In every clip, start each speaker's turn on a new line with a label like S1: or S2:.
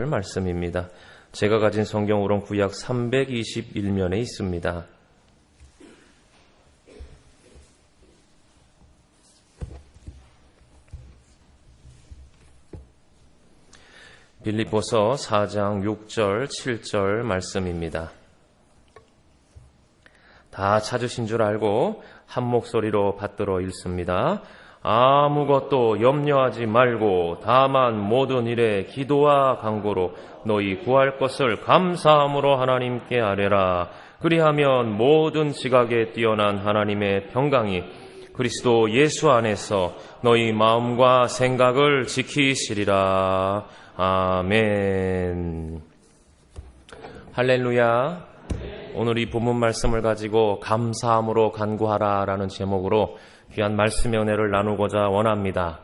S1: 말씀입니다. 제가 가진 성경으로는 구약 321면에 있습니다. 빌립보서 4장 6절, 7절 말씀입니다. 다 찾으신 줄 알고 한 목소리로 받들어 읽습니다. 아무것도 염려하지 말고 다만 모든 일에 기도와 간구로 너희 구할 것을 감사함으로 하나님께 아뢰라. 그리하면 모든 지각에 뛰어난 하나님의 평강이 그리스도 예수 안에서 너희 마음과 생각을 지키시리라. 아멘. 할렐루야. 오늘 이 본문 말씀을 가지고 감사함으로 간구하라라는 제목으로 귀한 말씀의 은혜를 나누고자 원합니다.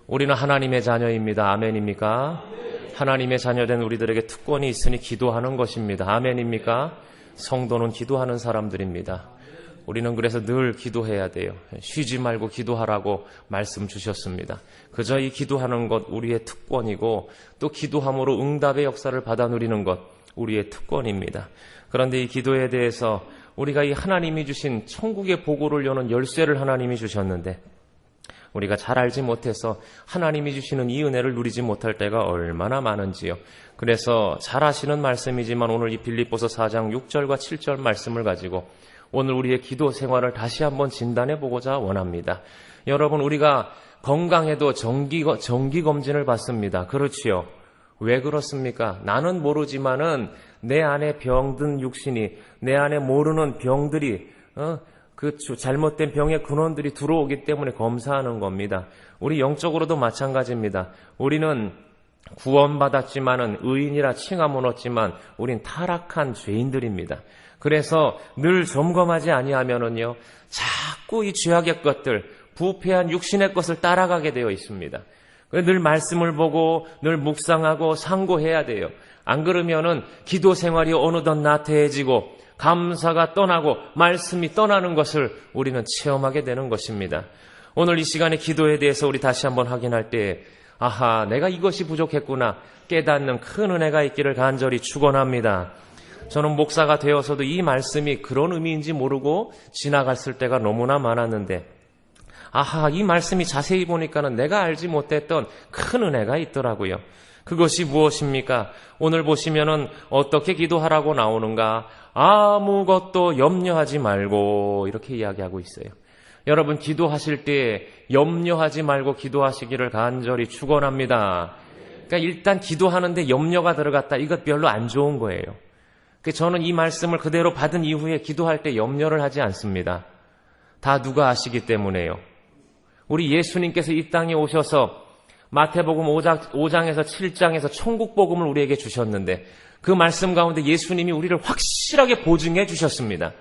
S1: 우리는 하나님의 자녀입니다. 아멘입니까? 하나님의 자녀된 우리들에게 특권이 있으니 기도하는 것입니다. 아멘입니까? 성도는 기도하는 사람들입니다. 우리는 그래서 늘 기도해야 돼요. 쉬지 말고 기도하라고 말씀 주셨습니다. 그저 이 기도하는 것 우리의 특권이고 또 기도함으로 응답의 역사를 받아 누리는 것 우리의 특권입니다. 그런데 이 기도에 대해서 우리가 이 하나님이 주신 천국의 보고를 여는 열쇠를 하나님이 주셨는데 우리가 잘 알지 못해서 하나님이 주시는 이 은혜를 누리지 못할 때가 얼마나 많은지요. 그래서 잘 아시는 말씀이지만 오늘 이 빌립보서 4장 6절과 7절 말씀을 가지고 오늘 우리의 기도 생활을 다시 한번 진단해 보고자 원합니다. 여러분, 우리가 건강해도 정기 검진을 받습니다. 그렇지요? 왜 그렇습니까? 나는 모르지만은 내 안에 병든 육신이, 내 안에 모르는 병들이, 그 잘못된 병의 근원들이 들어오기 때문에 검사하는 겁니다. 우리 영적으로도 마찬가지입니다. 우리는 구원받았지만은 의인이라 칭함은 얻지만 우린 타락한 죄인들입니다. 그래서 늘 점검하지 아니하면은요, 자꾸 이 죄악의 것들, 부패한 육신의 것을 따라가게 되어 있습니다. 늘 말씀을 보고 늘 묵상하고 상고해야 돼요. 안 그러면은 기도 생활이 어느덧 나태해지고 감사가 떠나고 말씀이 떠나는 것을 우리는 체험하게 되는 것입니다. 오늘 이 시간에 기도에 대해서 우리 다시 한번 확인할 때 아하, 내가 이것이 부족했구나 깨닫는 큰 은혜가 있기를 간절히 축원합니다. 저는 목사가 되어서도 이 말씀이 그런 의미인지 모르고 지나갔을 때가 너무나 많았는데 아하, 이 말씀이 자세히 보니까는 내가 알지 못했던 큰 은혜가 있더라고요. 그것이 무엇입니까? 오늘 보시면은 어떻게 기도하라고 나오는가? 아무것도 염려하지 말고 이렇게 이야기하고 있어요. 여러분, 기도하실 때 염려하지 말고 기도하시기를 간절히 축원합니다. 그러니까 일단 기도하는데 염려가 들어갔다. 이것 별로 안 좋은 거예요. 저는 이 말씀을 그대로 받은 이후에 기도할 때 염려를 하지 않습니다. 다 누가 아시기 때문에요. 우리 예수님께서 이 땅에 오셔서 마태복음 5장에서 7장에서 천국복음을 우리에게 주셨는데 그 말씀 가운데 예수님이 우리를 확실하게 보증해 주셨습니다.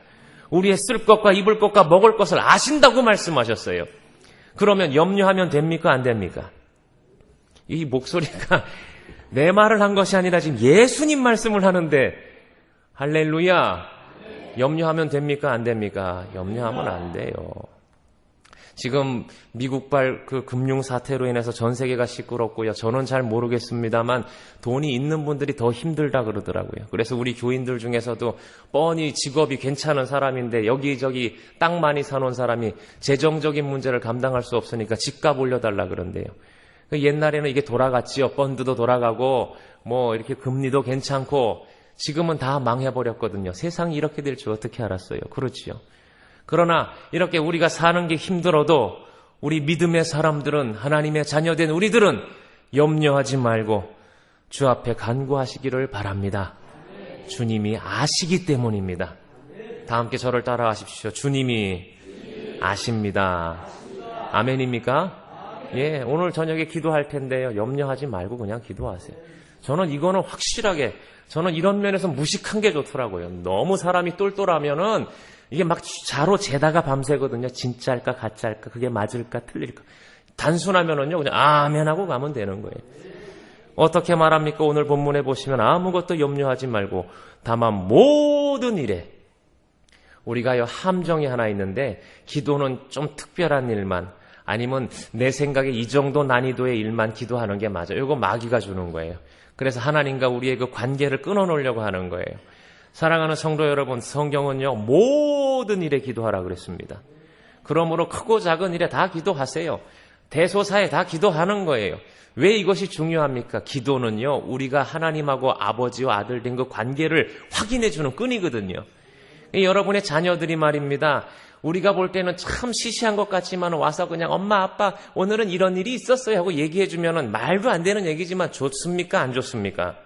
S1: 우리의 쓸 것과 입을 것과 먹을 것을 아신다고 말씀하셨어요. 그러면 염려하면 됩니까? 안 됩니까? 이 목소리가 내 말을 한 것이 아니라 지금 예수님 말씀을 하는데 할렐루야. 염려하면 됩니까? 안 됩니까? 염려하면 안 돼요. 지금 미국발 그 금융 사태로 인해서 전 세계가 시끄럽고요. 저는 잘 모르겠습니다만 돈이 있는 분들이 더 힘들다 그러더라고요. 그래서 우리 교인들 중에서도 뻔히 직업이 괜찮은 사람인데 여기저기 땅 많이 사놓은 사람이 재정적인 문제를 감당할 수 없으니까 집값 올려달라 그런대요. 옛날에는 이게 돌아갔지요. 펀드도 돌아가고 뭐 이렇게 금리도 괜찮고 지금은 다 망해버렸거든요. 세상이 이렇게 될 줄 어떻게 알았어요? 그렇지요. 그러나 이렇게 우리가 사는 게 힘들어도 우리 믿음의 사람들은, 하나님의 자녀된 우리들은 염려하지 말고 주 앞에 간구하시기를 바랍니다. 주님이 아시기 때문입니다. 다 함께 저를 따라하십시오. 주님이 아십니다. 아멘입니까? 예, 오늘 저녁에 기도할 텐데요. 염려하지 말고 그냥 기도하세요. 저는 이거는 확실하게, 저는 이런 면에서 무식한 게 좋더라고요. 너무 사람이 똘똘하면은 이게 막 자로 재다가 밤새거든요. 진짜일까 가짜일까 그게 맞을까 틀릴까. 단순하면은요 그냥 아멘하고 가면 되는 거예요. 어떻게 말합니까? 오늘 본문에 보시면 아무것도 염려하지 말고 다만 모든 일에, 우리가요 함정이 하나 있는데 기도는 좀 특별한 일만, 아니면 내 생각에 이 정도 난이도의 일만 기도하는 게 맞아요. 이거 마귀가 주는 거예요. 그래서 하나님과 우리의 그 관계를 끊어놓으려고 하는 거예요. 사랑하는 성도 여러분, 성경은요, 모든 일에 기도하라 그랬습니다. 그러므로 크고 작은 일에 다 기도하세요. 대소사에 다 기도하는 거예요. 왜 이것이 중요합니까? 기도는요, 우리가 하나님하고 아버지와 아들 된 그 관계를 확인해주는 끈이거든요. 여러분의 자녀들이 말입니다. 우리가 볼 때는 참 시시한 것 같지만 와서 그냥 엄마, 아빠, 오늘은 이런 일이 있었어요 하고 얘기해주면은 말도 안 되는 얘기지만 좋습니까? 안 좋습니까?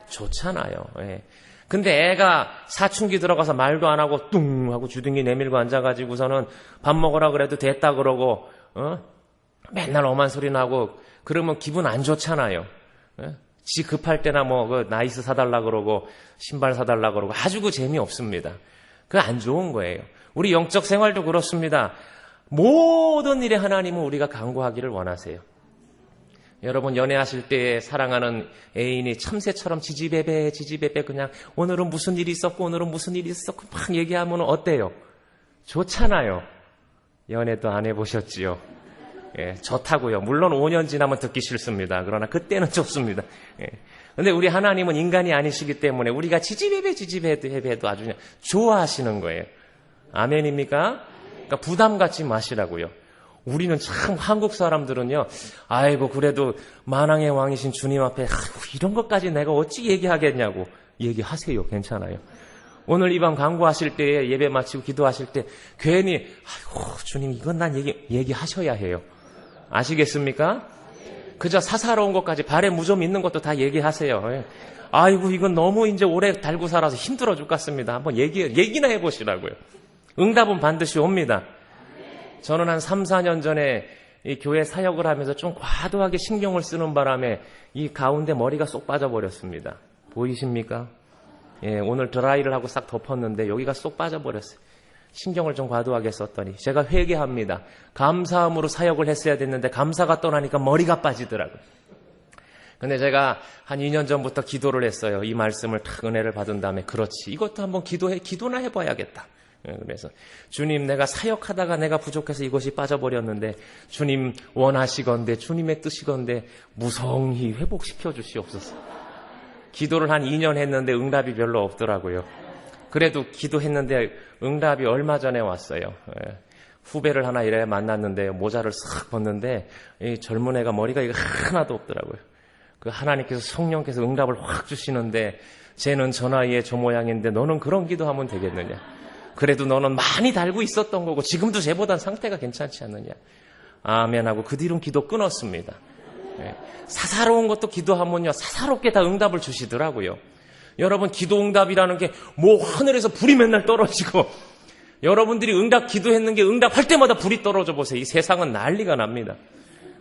S1: 좋잖아요. 예. 근데 애가 사춘기 들어가서 말도 안 하고 뚱 하고 주둥이 내밀고 앉아가지고서는 밥 먹으라 그래도 됐다 그러고, 맨날 엄한 소리 나고 그러면 기분 안 좋잖아요. 예? 지 급할 때나 그 나이스 사달라 그러고 신발 사달라 그러고 아주 그 재미없습니다. 그거 안 좋은 거예요. 우리 영적 생활도 그렇습니다. 모든 일에 하나님은 우리가 간구하기를 원하세요. 여러분 연애하실 때 사랑하는 애인이 참새처럼 지지배배 그냥 오늘은 무슨 일이 있었고 오늘은 무슨 일이 있었고 막 얘기하면 어때요? 좋잖아요. 연애도 안 해보셨지요? 예, 좋다고요. 물론 5년 지나면 듣기 싫습니다. 그러나 그때는 좋습니다. 예. 근데 우리 하나님은 인간이 아니시기 때문에 우리가 지지배배도 아주 그냥 좋아하시는 거예요. 아멘입니까? 그러니까 부담 갖지 마시라고요. 우리는 참 한국 사람들은요, 아이고 그래도 만왕의 왕이신 주님 앞에 이런 것까지 내가 어찌 얘기하겠냐고 얘기하세요. 괜찮아요. 오늘 이 밤 간구하실 때 예배 마치고 기도하실 때 괜히 아이고 주님 이건 난 얘기하셔야 해요. 아시겠습니까? 그저 사사로운 것까지 발에 무좀 있는 것도 다 얘기하세요. 아이고 이건 너무 이제 오래 달고 살아서 힘들어 죽겠습니다. 한번 얘기나 해보시라고요. 응답은 반드시 옵니다. 저는 한 3, 4년 전에 이 교회 사역을 하면서 좀 과도하게 신경을 쓰는 바람에 이 가운데 머리가 쏙 빠져버렸습니다. 보이십니까? 예, 오늘 드라이를 하고 싹 덮었는데 여기가 쏙 빠져버렸어요. 신경을 좀 과도하게 썼더니 제가 회개합니다. 감사함으로 사역을 했어야 됐는데 감사가 떠나니까 머리가 빠지더라고요. 근데 제가 한 2년 전부터 기도를 했어요. 이 말씀을 탁 은혜를 받은 다음에 그렇지 이것도 한번 기도나 해봐야겠다. 그래서 주님 내가 사역하다가 내가 부족해서 이것이 빠져버렸는데 주님 원하시건대 주님의 뜻이건대 무성히 회복시켜 주시옵소서. 기도를 한 2년 했는데 응답이 별로 없더라고요. 그래도 기도했는데 응답이 얼마 전에 왔어요. 후배를 하나 이래 만났는데 모자를 싹 벗는데 이 젊은 애가 머리가 이거 하나도 없더라고요. 그 하나님께서 성령께서 응답을 확 주시는데 쟤는 저 나이에 저 모양인데 너는 그런 기도하면 되겠느냐. 그래도 너는 많이 달고 있었던 거고 지금도 쟤보단 상태가 괜찮지 않느냐. 아멘하고 그 뒤로는 기도 끊었습니다. 사사로운 것도 기도하면요 사사롭게 다 응답을 주시더라고요. 여러분 기도 응답이라는 게 뭐 하늘에서 불이 맨날 떨어지고 여러분들이 응답 기도했는 게 응답할 때마다 불이 떨어져 보세요. 이 세상은 난리가 납니다.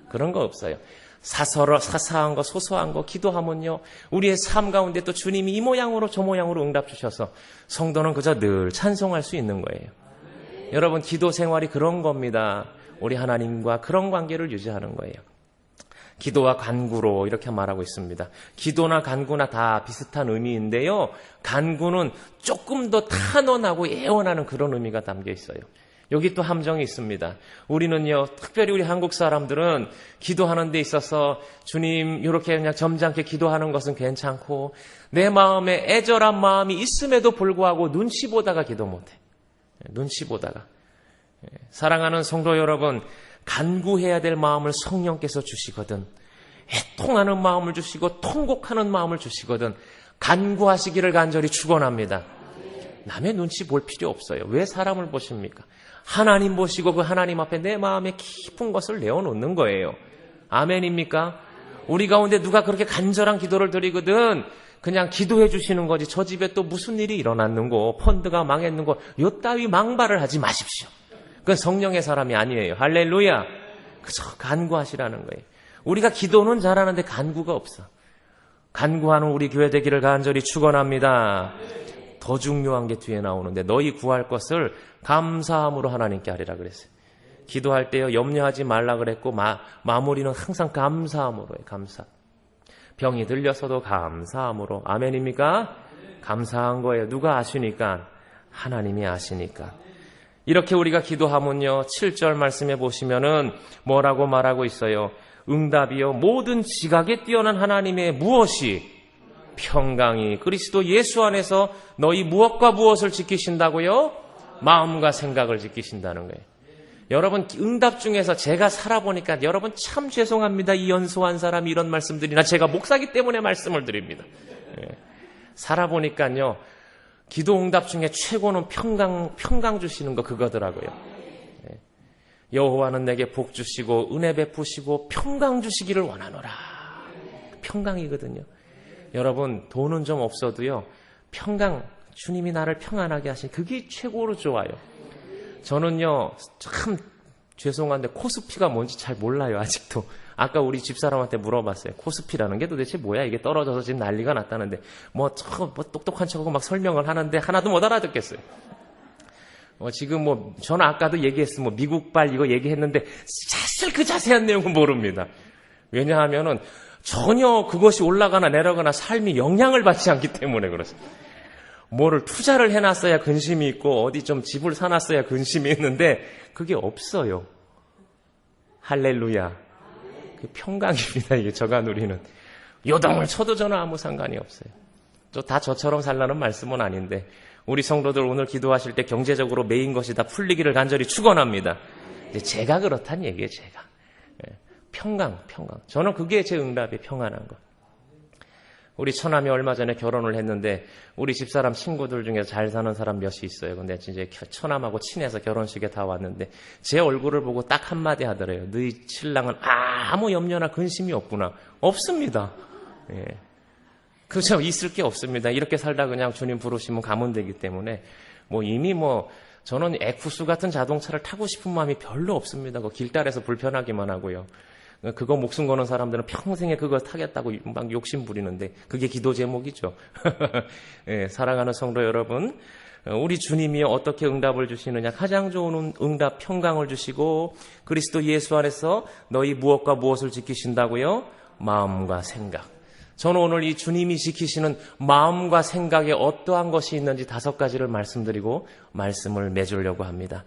S1: 그런 거 없어요. 사사한 거 소소한 거 기도하면요 우리의 삶 가운데 또 주님이 이 모양으로 저 모양으로 응답 주셔서 성도는 그저 늘 찬송할 수 있는 거예요. 여러분 기도 생활이 그런 겁니다. 우리 하나님과 그런 관계를 유지하는 거예요. 기도와 간구로 이렇게 말하고 있습니다. 기도나 간구나 다 비슷한 의미인데요. 간구는 조금 더 탄원하고 애원하는 그런 의미가 담겨 있어요. 여기 또 함정이 있습니다. 우리는요, 특별히 우리 한국 사람들은 기도하는 데 있어서 주님 이렇게 그냥 점잖게 기도하는 것은 괜찮고 내 마음에 애절한 마음이 있음에도 불구하고 눈치 보다가 기도 못해. 눈치 보다가. 사랑하는 성도 여러분, 간구해야 될 마음을 성령께서 주시거든 애통하는 마음을 주시고 통곡하는 마음을 주시거든 간구하시기를 간절히 축원합니다. 남의 눈치 볼 필요 없어요. 왜 사람을 보십니까? 하나님 보시고 그 하나님 앞에 내 마음에 깊은 것을 내어놓는 거예요. 아멘입니까? 우리 가운데 누가 그렇게 간절한 기도를 드리거든 그냥 기도해 주시는 거지 저 집에 또 무슨 일이 일어났는고 펀드가 망했는고 요 따위 망발을 하지 마십시오. 그건 성령의 사람이 아니에요. 할렐루야. 그저 간구하시라는 거예요. 우리가 기도는 잘하는데 간구가 없어. 간구하는 우리 교회 되기를 간절히 축원합니다. 더 중요한 게 뒤에 나오는데 너희 구할 것을 감사함으로 하나님께 하리라 그랬어요. 기도할 때요 염려하지 말라 그랬고 마무리는 항상 감사함으로 해요. 감사. 병이 들려서도 감사함으로. 아멘입니까? 감사한 거예요. 누가 아시니까? 하나님이 아시니까. 이렇게 우리가 기도하면요 7절 말씀해 보시면은 뭐라고 말하고 있어요? 응답이요 모든 지각에 뛰어난 하나님의 무엇이 평강이 그리스도 예수 안에서 너희 무엇과 무엇을 지키신다고요? 마음과 생각을 지키신다는 거예요. 여러분 응답 중에서 제가 살아보니까 여러분 참 죄송합니다. 이 연소한 사람이 이런 말씀드리나 제가 목사기 때문에 말씀을 드립니다. 살아보니까요 기도 응답 중에 최고는 평강 주시는 거 그거더라고요. 여호와는 내게 복 주시고 은혜 베푸시고 평강 주시기를 원하노라. 평강이거든요. 여러분 돈은 좀 없어도요 평강 주님이 나를 평안하게 하신 그게 최고로 좋아요. 저는요 참 죄송한데 코스피가 뭔지 잘 몰라요. 아직도. 아까 우리 집사람한테 물어봤어요. 코스피라는 게 도대체 뭐야? 이게 떨어져서 지금 난리가 났다는데 뭐 똑똑한 척하고 막 설명을 하는데 하나도 못 알아듣겠어요. 지금 저는 아까도 얘기했어요. 미국발 이거 얘기했는데 사실 그 자세한 내용은 모릅니다. 왜냐하면은 전혀 그것이 올라가나 내려가나 삶이 영향을 받지 않기 때문에 그렇습니다. 뭐를 투자를 해놨어야 근심이 있고 어디 좀 집을 사놨어야 근심이 있는데 그게 없어요. 할렐루야. 그 평강입니다. 이게 저가 누리는. 요동을 쳐도 저는 아무 상관이 없어요. 다 저처럼 살라는 말씀은 아닌데 우리 성도들 오늘 기도하실 때 경제적으로 메인 것이 다 풀리기를 간절히 축원합니다. 제가 그렇단 얘기예요. 제가. 평강. 저는 그게 제 응답이 평안한 거. 우리 처남이 얼마 전에 결혼을 했는데 우리 집사람 친구들 중에 잘 사는 사람 몇이 있어요. 근데 이제 처남하고 친해서 결혼식에 다 왔는데 제 얼굴을 보고 딱 한마디 하더래요. 너희 신랑은 아무 염려나 근심이 없구나. 없습니다. 그렇죠. 있을 게 없습니다. 이렇게 살다 그냥 주님 부르시면 가면 되기 때문에 이미 저는 에쿠스 같은 자동차를 타고 싶은 마음이 별로 없습니다. 길가에서 불편하기만 하고요. 그거 목숨 거는 사람들은 평생에 그거 타겠다고 막 욕심 부리는데 그게 기도 제목이죠. 사랑하는 성도 여러분, 우리 주님이 어떻게 응답을 주시느냐. 가장 좋은 응답 평강을 주시고 그리스도 예수 안에서 너희 무엇과 무엇을 지키신다고요? 마음과 생각. 저는 오늘 이 주님이 지키시는 마음과 생각에 어떠한 것이 있는지 5가지를 말씀드리고 말씀을 맺으려고 합니다.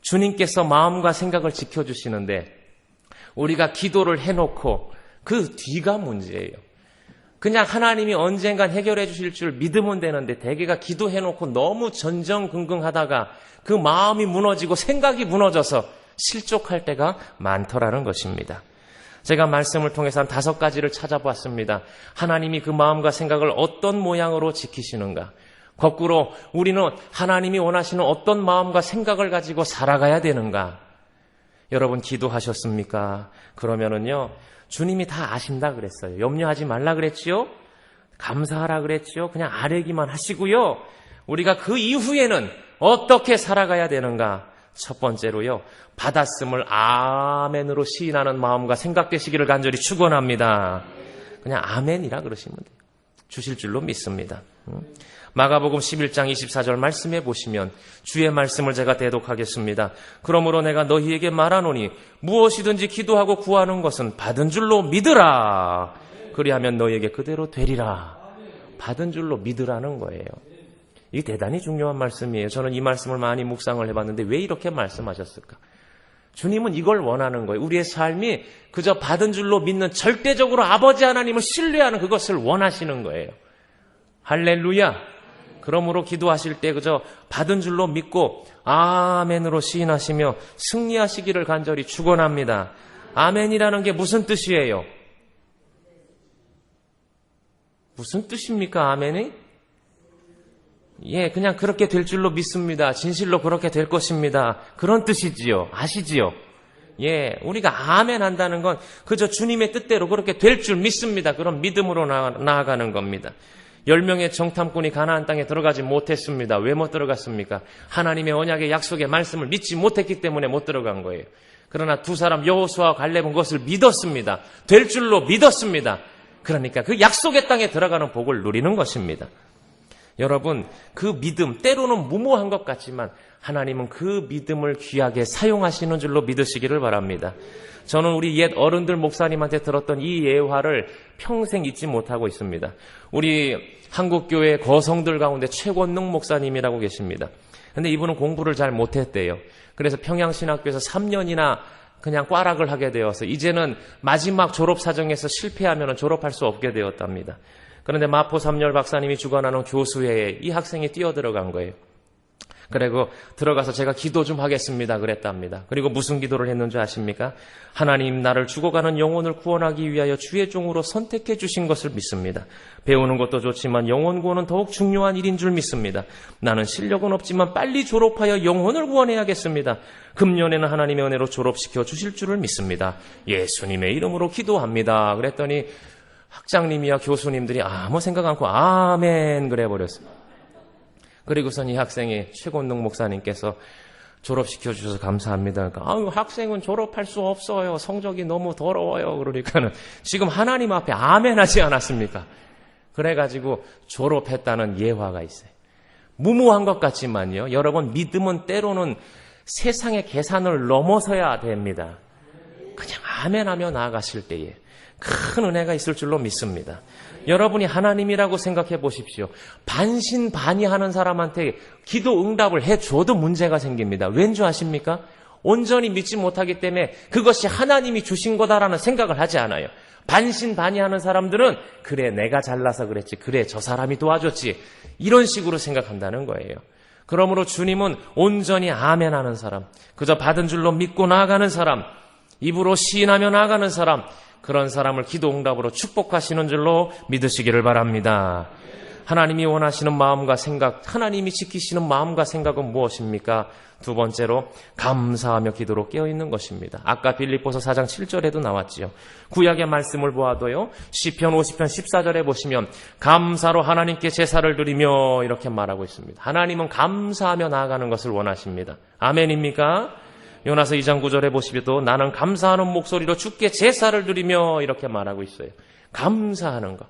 S1: 주님께서 마음과 생각을 지켜주시는데 우리가 기도를 해놓고 그 뒤가 문제예요. 그냥 하나님이 언젠간 해결해 주실 줄 믿으면 되는데 대개가 기도해놓고 너무 전전긍긍하다가 그 마음이 무너지고 생각이 무너져서 실족할 때가 많더라는 것입니다. 제가 말씀을 통해서 한 5가지를 찾아봤습니다. 하나님이 그 마음과 생각을 어떤 모양으로 지키시는가. 거꾸로 우리는 하나님이 원하시는 어떤 마음과 생각을 가지고 살아가야 되는가. 여러분 기도하셨습니까? 그러면은요 주님이 다 아신다 그랬어요. 염려하지 말라 그랬지요? 감사하라 그랬지요? 그냥 아뢰기만 하시고요. 우리가 그 이후에는 어떻게 살아가야 되는가? 첫 번째로요. 받았음을 아멘으로 시인하는 마음과 생각 되시기를 간절히 축원합니다. 그냥 아멘이라 그러시면 돼요. 주실 줄로 믿습니다. 마가복음 11장 24절 말씀해 보시면 주의 말씀을 제가 대독하겠습니다. 그러므로 내가 너희에게 말하노니 무엇이든지 기도하고 구하는 것은 받은 줄로 믿으라. 그리하면 너희에게 그대로 되리라. 받은 줄로 믿으라는 거예요. 이게 대단히 중요한 말씀이에요. 저는 이 말씀을 많이 묵상을 해봤는데 왜 이렇게 말씀하셨을까? 주님은 이걸 원하는 거예요. 우리의 삶이 그저 받은 줄로 믿는 절대적으로 아버지 하나님을 신뢰하는 그것을 원하시는 거예요. 할렐루야. 그러므로 기도하실 때 그저 받은 줄로 믿고 아멘으로 시인하시며 승리하시기를 간절히 축원합니다. 아멘이라는 게 무슨 뜻이에요? 무슨 뜻입니까? 아멘이? 그냥 그렇게 될 줄로 믿습니다. 진실로 그렇게 될 것입니다. 그런 뜻이지요. 아시지요? 우리가 아멘 한다는 건 그저 주님의 뜻대로 그렇게 될 줄 믿습니다. 그런 믿음으로 나아가는 겁니다. 10명의 정탐꾼이 가나안 땅에 들어가지 못했습니다. 왜 못 들어갔습니까? 하나님의 언약의 약속의 말씀을 믿지 못했기 때문에 못 들어간 거예요. 그러나 두 사람 여호수아와 갈렙은 그것을 믿었습니다. 될 줄로 믿었습니다. 그러니까 그 약속의 땅에 들어가는 복을 누리는 것입니다. 여러분, 그 믿음, 때로는 무모한 것 같지만 하나님은 그 믿음을 귀하게 사용하시는 줄로 믿으시기를 바랍니다. 저는 우리 옛 어른들 목사님한테 들었던 이 예화를 평생 잊지 못하고 있습니다. 우리 한국교회 거성들 가운데 최권능 목사님이라고 계십니다. 근데 이분은 공부를 잘 못했대요. 그래서 평양신학교에서 3년이나 그냥 꽈락을 하게 되어서 이제는 마지막 졸업 사정에서 실패하면 졸업할 수 없게 되었답니다. 그런데 마포 삼열 박사님이 주관하는 교수회에 이 학생이 뛰어들어간 거예요. 그리고 들어가서 제가 기도 좀 하겠습니다 그랬답니다. 그리고 무슨 기도를 했는지 아십니까? 하나님, 나를 죽어가는 영혼을 구원하기 위하여 주의 종으로 선택해 주신 것을 믿습니다. 배우는 것도 좋지만 영혼 구원은 더욱 중요한 일인 줄 믿습니다. 나는 실력은 없지만 빨리 졸업하여 영혼을 구원해야겠습니다. 금년에는 하나님의 은혜로 졸업시켜 주실 줄을 믿습니다. 예수님의 이름으로 기도합니다. 그랬더니 학장님이야 교수님들이 아무 생각 않고 아멘 그래 버렸습니다. 그리고선 이 학생이 최곤능 목사님께서 졸업시켜 주셔서 감사합니다. 그러니까 학생은 졸업할 수 없어요. 성적이 너무 더러워요. 그러니까는 지금 하나님 앞에 아멘 하지 않았습니까? 그래가지고 졸업했다는 예화가 있어요. 무모한 것 같지만요. 여러분, 믿음은 때로는 세상의 계산을 넘어서야 됩니다. 그냥 아멘 하며 나아가실 때에 큰 은혜가 있을 줄로 믿습니다. 여러분이 하나님이라고 생각해 보십시오. 반신반의하는 사람한테 기도 응답을 해줘도 문제가 생깁니다. 왠지 아십니까? 온전히 믿지 못하기 때문에 그것이 하나님이 주신 거다라는 생각을 하지 않아요. 반신반의하는 사람들은 그래 내가 잘나서 그랬지, 그래 저 사람이 도와줬지, 이런 식으로 생각한다는 거예요. 그러므로 주님은 온전히 아멘하는 사람, 그저 받은 줄로 믿고 나아가는 사람, 입으로 시인하며 나아가는 사람, 그런 사람을 기도 응답으로 축복하시는 줄로 믿으시기를 바랍니다. 하나님이 원하시는 마음과 생각, 하나님이 지키시는 마음과 생각은 무엇입니까? 두 번째로 감사하며 기도로 깨어있는 것입니다. 아까 빌립보서 4장 7절에도 나왔지요. 구약의 말씀을 보아도요, 시편 50편 14절에 보시면 감사로 하나님께 제사를 드리며 이렇게 말하고 있습니다. 하나님은 감사하며 나아가는 것을 원하십니다. 아멘입니까? 요나서 2장 9절에 보시면도 나는 감사하는 목소리로 주께 제사를 드리며 이렇게 말하고 있어요. 감사하는 것.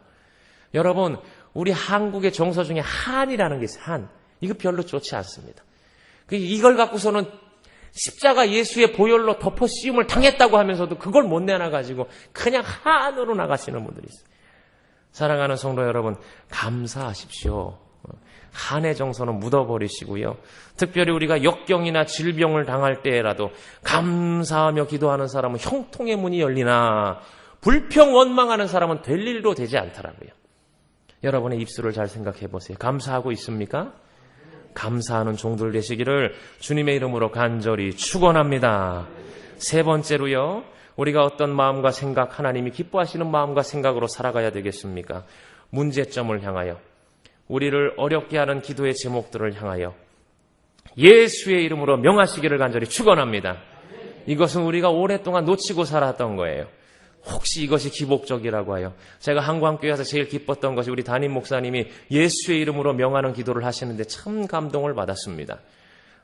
S1: 여러분, 우리 한국의 정서 중에 한이라는 게 있어요. 한. 이거 별로 좋지 않습니다. 이걸 갖고서는 십자가 예수의 보혈로 덮어 씌움을 당했다고 하면서도 그걸 못 내놔가지고 그냥 한으로 나가시는 분들이 있어요. 사랑하는 성도 여러분, 감사하십시오. 한의 정서는 묻어버리시고요. 특별히 우리가 역경이나 질병을 당할 때라도 감사하며 기도하는 사람은 형통의 문이 열리나 불평 원망하는 사람은 될 일도 되지 않더라고요. 여러분의 입술을 잘 생각해 보세요. 감사하고 있습니까? 감사하는 종들 되시기를 주님의 이름으로 간절히 축원합니다. 세 번째로요, 우리가 어떤 마음과 생각, 하나님이 기뻐하시는 마음과 생각으로 살아가야 되겠습니까? 문제점을 향하여, 우리를 어렵게 하는 기도의 제목들을 향하여 예수의 이름으로 명하시기를 간절히 축원합니다. 이것은 우리가 오랫동안 놓치고 살았던 거예요. 혹시 이것이 기복적이라고 하여, 제가 한국교회에서 제일 기뻤던 것이 우리 담임 목사님이 예수의 이름으로 명하는 기도를 하시는데 참 감동을 받았습니다.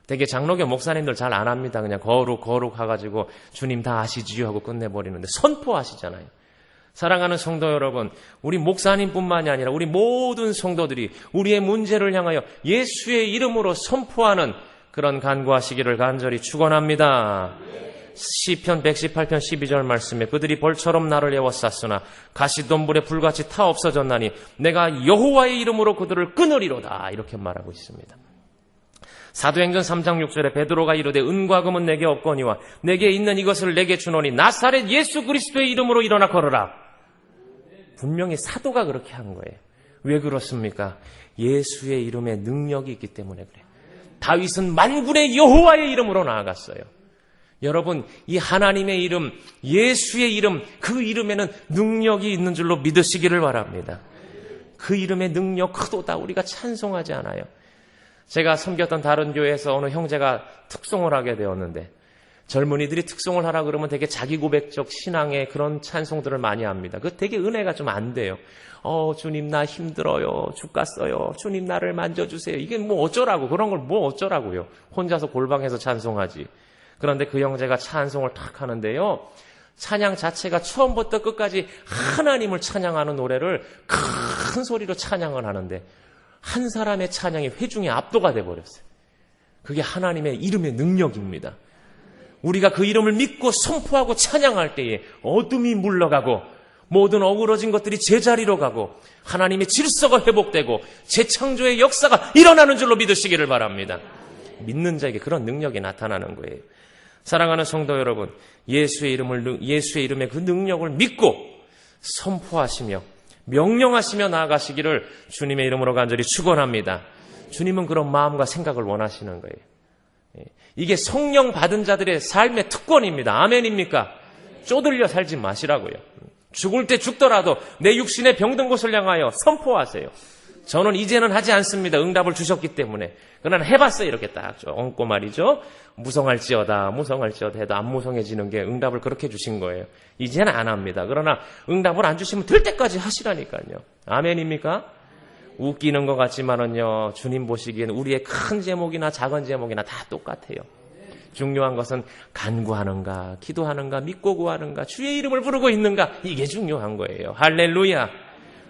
S1: 되게 장로교 목사님들 잘 안 합니다. 그냥 거룩 가가지고 주님 다 아시지요 하고 끝내버리는데 선포하시잖아요. 사랑하는 성도 여러분, 우리 목사님뿐만이 아니라 우리 모든 성도들이 우리의 문제를 향하여 예수의 이름으로 선포하는 그런 간구하시기를 간절히 축원합니다. 시편 118편 12절 말씀에 그들이 벌처럼 나를 에워쌌으나 가시덤불에 불같이 타 없어졌나니 내가 여호와의 이름으로 그들을 끊으리로다, 이렇게 말하고 있습니다. 사도행전 3장 6절에 베드로가 이르되 은과 금은 내게 없거니와 내게 있는 이것을 내게 주노니 나사렛 예수 그리스도의 이름으로 일어나 걸으라. 분명히 사도가 그렇게 한 거예요. 왜 그렇습니까? 예수의 이름에 능력이 있기 때문에 그래요. 다윗은 만군의 여호와의 이름으로 나아갔어요. 여러분, 이 하나님의 이름, 예수의 이름, 그 이름에는 능력이 있는 줄로 믿으시기를 바랍니다. 그 이름의 능력 크도다 우리가 찬송하지 않아요. 제가 섬겼던 다른 교회에서 어느 형제가 특송을 하게 되었는데, 젊은이들이 특송을 하라 그러면 되게 자기 고백적 신앙의 그런 찬송들을 많이 합니다. 그 되게 은혜가 좀 안 돼요. 주님 나 힘들어요. 죽겠어요. 주님 나를 만져주세요. 이게 뭐 어쩌라고, 그런 걸 뭐 어쩌라고요. 혼자서 골방에서 찬송하지. 그런데 그 형제가 찬송을 탁 하는데요, 찬양 자체가 처음부터 끝까지 하나님을 찬양하는 노래를 큰 소리로 찬양을 하는데 한 사람의 찬양이 회중의 압도가 돼버렸어요. 그게 하나님의 이름의 능력입니다. 우리가 그 이름을 믿고 선포하고 찬양할 때에 어둠이 물러가고 모든 어그러진 것들이 제자리로 가고 하나님의 질서가 회복되고 재창조의 역사가 일어나는 줄로 믿으시기를 바랍니다. 믿는 자에게 그런 능력이 나타나는 거예요. 사랑하는 성도 여러분, 예수의 이름의 그 능력을 믿고 선포하시며 명령하시며 나아가시기를 주님의 이름으로 간절히 축원합니다. 주님은 그런 마음과 생각을 원하시는 거예요. 이게 성령 받은 자들의 삶의 특권입니다. 아멘입니까? 쪼들려 살지 마시라고요. 죽을 때 죽더라도 내 육신의 병든 곳을 향하여 선포하세요. 저는 이제는 하지 않습니다. 응답을 주셨기 때문에. 그러나 해봤어요. 이렇게 딱 얹고 말이죠. 무성할지어다 해도 안 무성해지는 게 응답을 그렇게 주신 거예요. 이제는 안 합니다. 그러나 응답을 안 주시면 될 때까지 하시라니까요. 아멘입니까? 웃기는 것 같지만은요, 주님 보시기에는 우리의 큰 제목이나 작은 제목이나 다 똑같아요. 중요한 것은 간구하는가, 기도하는가, 믿고 구하는가, 주의 이름을 부르고 있는가, 이게 중요한 거예요. 할렐루야.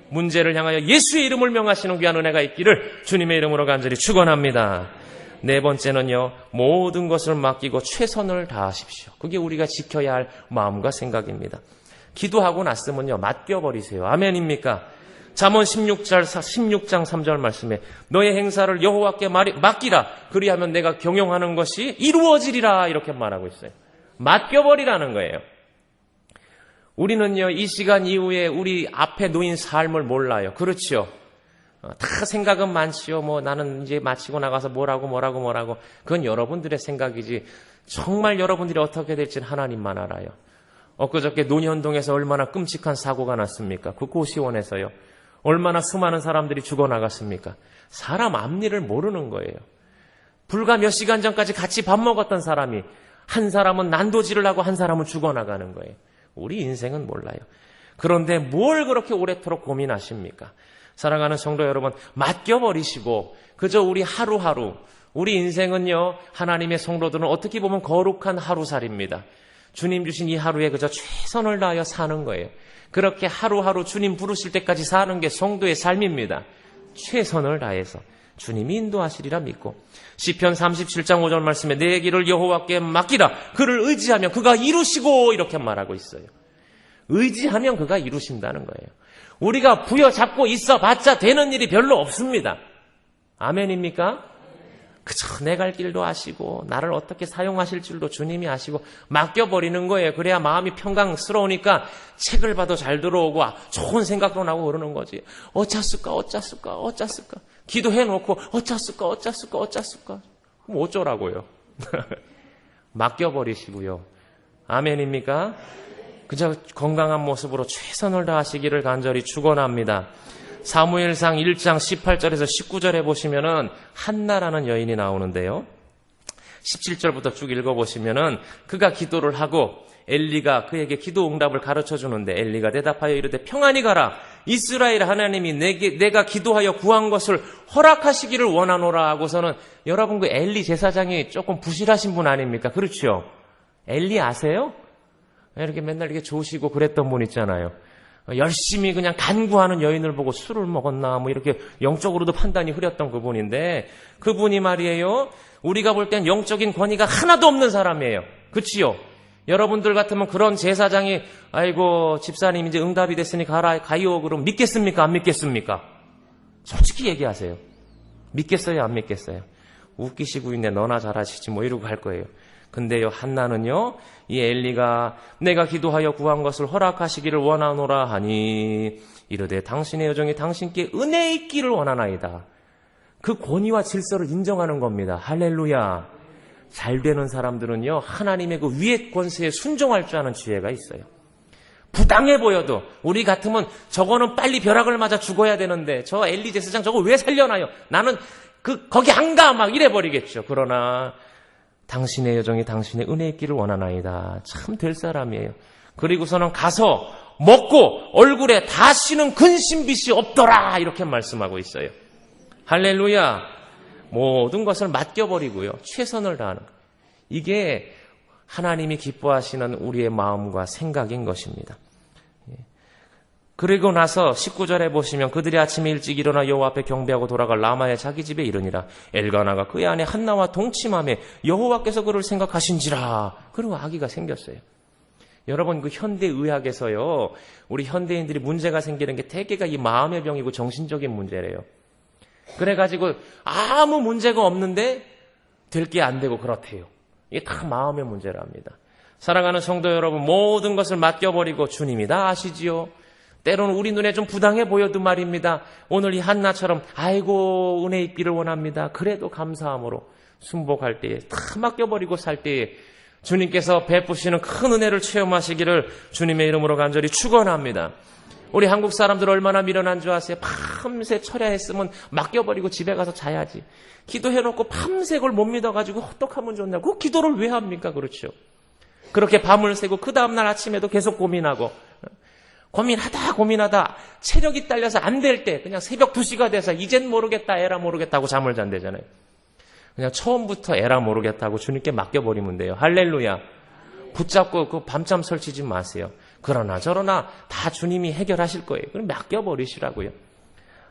S1: 문제를 향하여 예수의 이름을 명하시는 귀한 은혜가 있기를 주님의 이름으로 간절히 축원합니다. 네 번째는요, 모든 것을 맡기고 최선을 다하십시오. 그게 우리가 지켜야 할 마음과 생각입니다. 기도하고 났으면요, 맡겨버리세요. 아멘입니까? 잠언 16장 3절 말씀에 너의 행사를 여호와께 맡기라. 그리하면 내가 경영하는 것이 이루어지리라. 이렇게 말하고 있어요. 맡겨버리라는 거예요. 우리는요, 이 시간 이후에 우리 앞에 놓인 삶을 몰라요. 그렇죠? 다 생각은 많지요. 나는 이제 마치고 나가서 뭐라고. 그건 여러분들의 생각이지. 정말 여러분들이 어떻게 될지는 하나님만 알아요. 엊그저께 논현동에서 얼마나 끔찍한 사고가 났습니까? 그 고시원에서요. 얼마나 수많은 사람들이 죽어나갔습니까? 사람 앞일을 모르는 거예요. 불과 몇 시간 전까지 같이 밥 먹었던 사람이 한 사람은 난도질을 하고 한 사람은 죽어나가는 거예요. 우리 인생은 몰라요. 그런데 뭘 그렇게 오래도록 고민하십니까? 사랑하는 성도 여러분, 맡겨버리시고 그저 우리 하루하루, 우리 인생은요, 하나님의 성도들은 어떻게 보면 거룩한 하루살입니다. 주님 주신 이 하루에 그저 최선을 다하여 사는 거예요. 그렇게 하루하루 주님 부르실 때까지 사는 게 성도의 삶입니다. 최선을 다해서 주님이 인도하시리라 믿고. 시편 37장 5절 말씀에 내 길을 여호와께 맡기라. 그를 의지하면 그가 이루시고, 이렇게 말하고 있어요. 의지하면 그가 이루신다는 거예요. 우리가 부여잡고 있어봤자 되는 일이 별로 없습니다. 아멘입니까? 그저 내 갈 길도 아시고 나를 어떻게 사용하실 줄도 주님이 아시고 맡겨버리는 거예요. 그래야 마음이 평강스러우니까 책을 봐도 잘 들어오고 좋은 생각도 나고 그러는 거지. 어쩌을까. 기도해놓고 어쩌을까. 그럼 어쩌라고요? 맡겨버리시고요. 아멘입니까? 그저 건강한 모습으로 최선을 다하시기를 간절히 축원합니다. 사무엘상 1장 18절에서 19절에 보시면은 한나라는 여인이 나오는데요. 17절부터 쭉 읽어보시면은 그가 기도를 하고 엘리가 그에게 기도 응답을 가르쳐 주는데 엘리가 대답하여 이르되 평안히 가라. 이스라엘 하나님이 내가 기도하여 구한 것을 허락하시기를 원하노라 하고서는, 여러분 그 엘리 제사장이 조금 부실하신 분 아닙니까? 그렇죠? 엘리 아세요? 이렇게 맨날 이렇게 조시고 그랬던 분 있잖아요. 열심히 그냥 간구하는 여인을 보고 술을 먹었나 이렇게 영적으로도 판단이 흐렸던 그분인데, 그분이 말이에요, 우리가 볼 땐 영적인 권위가 하나도 없는 사람이에요. 그치요? 여러분들 같으면 그런 제사장이 아이고 집사님 이제 응답이 됐으니 가요 그럼 믿겠습니까? 안 믿겠습니까? 솔직히 얘기하세요. 믿겠어요? 안 믿겠어요? 웃기시고 있네, 너나 잘하시지 이러고 갈 거예요. 근데요, 한나는요, 이 엘리가 내가 기도하여 구한 것을 허락하시기를 원하노라 하니 이르되 당신의 여종이 당신께 은혜 있기를 원하나이다. 그 권위와 질서를 인정하는 겁니다. 할렐루야. 잘 되는 사람들은요, 하나님의 그 위의 권세에 순종할 줄 아는 지혜가 있어요. 부당해 보여도 우리 같으면 저거는 빨리 벼락을 맞아 죽어야 되는데 저 엘리 제사장 저거 왜 살려놔요? 나는 거기 안 가! 막 이래버리겠죠. 그러나 당신의 여종이 당신의 은혜 있기를 원하나이다. 참 될 사람이에요. 그리고서는 가서 먹고 얼굴에 다시는 근심빛이 없더라, 이렇게 말씀하고 있어요. 할렐루야. 모든 것을 맡겨버리고요, 최선을 다하는 것. 이게 하나님이 기뻐하시는 우리의 마음과 생각인 것입니다. 그리고 나서 19절에 보시면 그들이 아침에 일찍 일어나 여호와 앞에 경배하고 돌아갈 라마의 자기 집에 이르니라. 엘가나가 그의 아내 한나와 동침하며 여호와께서 그를 생각하신지라. 그리고 아기가 생겼어요. 여러분, 그 현대의학에서요, 우리 현대인들이 문제가 생기는 게 대개가 이 마음의 병이고 정신적인 문제래요. 그래가지고 아무 문제가 없는데 될 게 안 되고 그렇대요. 이게 다 마음의 문제랍니다. 사랑하는 성도 여러분, 모든 것을 맡겨버리고 주님이 다 아시지요. 때로는 우리 눈에 좀 부당해 보여도 말입니다. 오늘 이 한나처럼 아이고 은혜 있기를 원합니다. 그래도 감사함으로 순복할 때에 다 맡겨버리고 살 때에 주님께서 베푸시는 큰 은혜를 체험하시기를 주님의 이름으로 간절히 축원합니다. 우리 한국 사람들 얼마나 미련한 줄 아세요? 밤새 철야했으면 맡겨버리고 집에 가서 자야지. 기도해놓고 밤새 그걸 못 믿어가지고 어떡하면 좋냐고. 그 기도를 왜 합니까? 그렇죠. 그렇게 밤을 새고 그 다음날 아침에도 계속 고민하고 고민하다 체력이 딸려서 안 될 때 그냥 새벽 2시가 돼서 이젠 모르겠다 에라 모르겠다고 잠을 잔대잖아요. 그냥 처음부터 에라 모르겠다고 주님께 맡겨버리면 돼요. 할렐루야. 붙잡고 그 밤잠 설치지 마세요. 그러나 저러나 다 주님이 해결하실 거예요. 그럼 맡겨버리시라고요.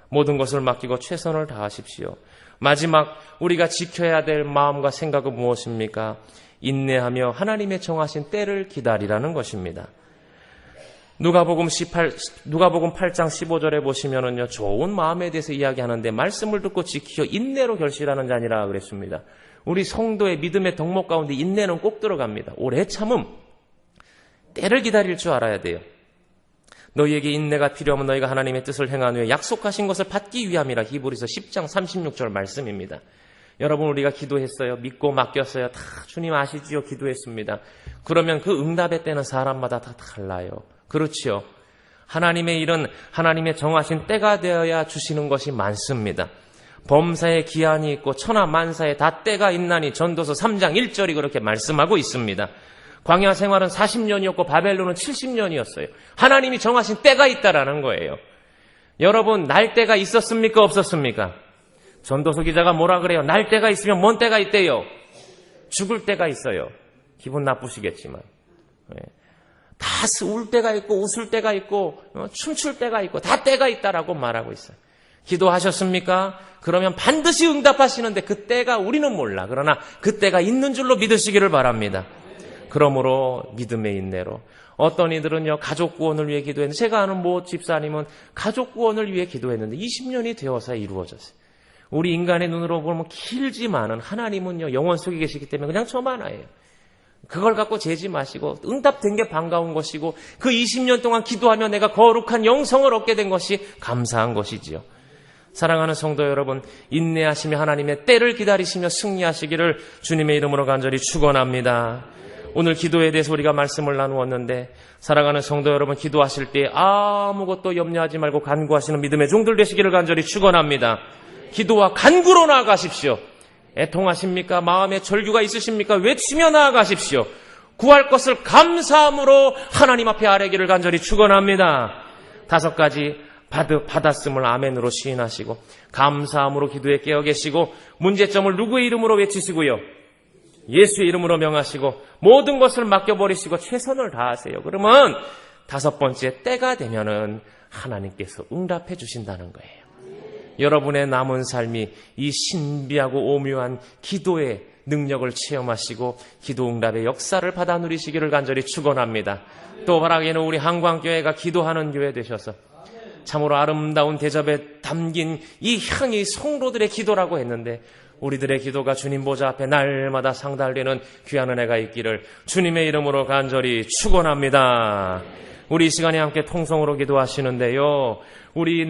S1: 모든 것을 맡기고 최선을 다하십시오. 마지막 우리가 지켜야 될 마음과 생각은 무엇입니까? 인내하며 하나님의 정하신 때를 기다리라는 것입니다. 누가복음 8장 15절에 보시면은요, 좋은 마음에 대해서 이야기하는데 말씀을 듣고 지키어 인내로 결실하는 자니라 그랬습니다. 우리 성도의 믿음의 덕목 가운데 인내는 꼭 들어갑니다. 오래 참음, 때를 기다릴 줄 알아야 돼요. 너희에게 인내가 필요하면 너희가 하나님의 뜻을 행한 후에 약속하신 것을 받기 위함이라 히브리서 10장 36절 말씀입니다. 여러분, 우리가 기도했어요. 믿고 맡겼어요. 다 주님 아시지요? 기도했습니다. 그러면 그 응답의 때는 사람마다 다 달라요. 그렇죠. 하나님의 일은 하나님의 정하신 때가 되어야 주시는 것이 많습니다. 범사에 기한이 있고 천하 만사에 다 때가 있나니 전도서 3장 1절이 그렇게 말씀하고 있습니다. 광야 생활은 40년이었고 바벨론은 70년이었어요. 하나님이 정하신 때가 있다라는 거예요. 여러분, 날 때가 있었습니까? 없었습니까? 전도서 기자가 뭐라 그래요? 날 때가 있으면 뭔 때가 있대요? 죽을 때가 있어요. 기분 나쁘시겠지만. 다 울 때가 있고 웃을 때가 있고 춤출 때가 있고 다 때가 있다라고 말하고 있어요. 기도하셨습니까? 그러면 반드시 응답하시는데 그 때가 우리는 몰라. 그러나 그 때가 있는 줄로 믿으시기를 바랍니다. 그러므로 믿음의 인내로. 어떤 이들은요, 가족 구원을 위해 기도했는데, 제가 아는 모 집사님은 가족 구원을 위해 기도했는데 20년이 되어서 이루어졌어요. 우리 인간의 눈으로 보면 길지만은 하나님은요, 영원 속에 계시기 때문에 그냥 저 하나예요. 그걸 갖고 재지 마시고 응답된 게 반가운 것이고 그 20년 동안 기도하며 내가 거룩한 영성을 얻게 된 것이 감사한 것이지요. 사랑하는 성도 여러분, 인내하시며 하나님의 때를 기다리시며 승리하시기를 주님의 이름으로 간절히 축원합니다. 오늘 기도에 대해서 우리가 말씀을 나누었는데, 사랑하는 성도 여러분, 기도하실 때 아무것도 염려하지 말고 간구하시는 믿음의 종들 되시기를 간절히 축원합니다. 기도와 간구로 나아가십시오. 애통하십니까? 마음에 절규가 있으십니까? 외치며 나아가십시오. 구할 것을 감사함으로 하나님 앞에 아뢰기를 간절히 축원합니다. 5가지 받았음을 아멘으로 시인하시고 감사함으로 기도에 깨어 계시고 문제점을 누구의 이름으로 외치시고요, 예수의 이름으로 명하시고 모든 것을 맡겨버리시고 최선을 다하세요. 그러면 5번째 때가 되면은 하나님께서 응답해 주신다는 거예요. 여러분의 남은 삶이 이 신비하고 오묘한 기도의 능력을 체험하시고 기도 응답의 역사를 받아 누리시기를 간절히 축원합니다. 또 바라기는 우리 한광교회가 기도하는 교회 되셔서 참으로 아름다운 대접에 담긴 이 향이 성도들의 기도라고 했는데, 우리들의 기도가 주님 보좌 앞에 날마다 상달되는 귀한 은혜가 있기를 주님의 이름으로 간절히 축원합니다. 우리 이 시간에 함께 통성으로 기도하시는데요, 우리